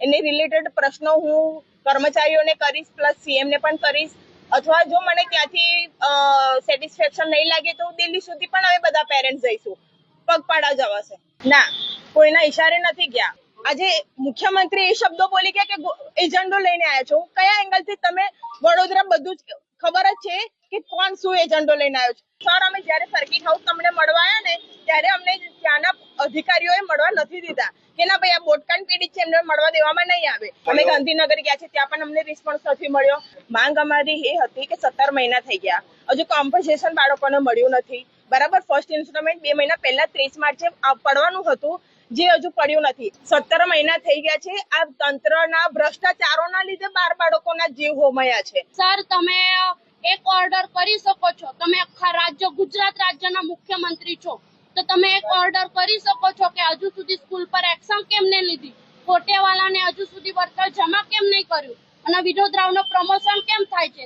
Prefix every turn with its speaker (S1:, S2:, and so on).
S1: એની related પ્રશ્નો હું કર્મચારીઓને કરીશ, પ્લસ સીએમ ને પણ કરીશ, અથવા જો મને ત્યાંથી સેટિસ્ફેક્શન નહીં લાગે તો દિલ્હી સુધી પણ હવે બધા પેરેન્ટ્સ જઈશું, પગપાળા જવાશે. ના, કોઈના ઈશારે નથી ગયા. આજે મુખ્યમંત્રી એ શબ્દો બોલી ગયા કે એજન્ડો લઈને આવ્યા છો. કયા એંગલથી? તમે વડોદરા બધું જ ખબર જ છે કે કોણ શું એજન્ડો લઈને આવ્યો છે. સર, અમે જયારે સર્કિટ હાઉસ તમને મળવા આવ્યા ને ત્યારે અમને ત્યાંના અધિકારીઓએ મળવા નથી દીધા કે ના ભાઈ આ બોટકાંડ પીડિત છે, એમને મળવા દેવામાં નહીં આવે. અમે ગાંધીનગર ગયા છે, ત્યાં પણ અમને રિસ્પોન્સ નથી મળ્યો. માંગ અમારી એ હતી કે 17 મહિના થઈ ગયા, હજુ કોમ્પન્સેશન બાળકોને મળ્યું નથી. બરાબર, ફર્સ્ટ ઇન્સ્ટોલમેન્ટ 2 મહિના પહેલા 30 માર્ચે પડવાનું હતું, જે હજુ પડ્યું નથી. 17 મહિના થઈ ગયા છે. આ તંત્રના ભ્રષ્ટાચારોના લીધે 12 બાળકોના જીવ હોમાયા છે.
S2: સર, તમે એક ઓર્ડર કરી શકો છો. તમે આખા રાજ્ય, ગુજરાત રાજ્યના મુખ્યમંત્રી છો, તો તમે એક ઓર્ડર કરી શકો છો કે હજુ સુધી સ્કૂલ પર એક્શન કેમ નહીં લીધી, ખોટેવાલાને હજુ સુધી વળતર જમા કેમ નહીં કર્યું, અને વિનોદ રાવનું પ્રમોશન કેમ થાય છે.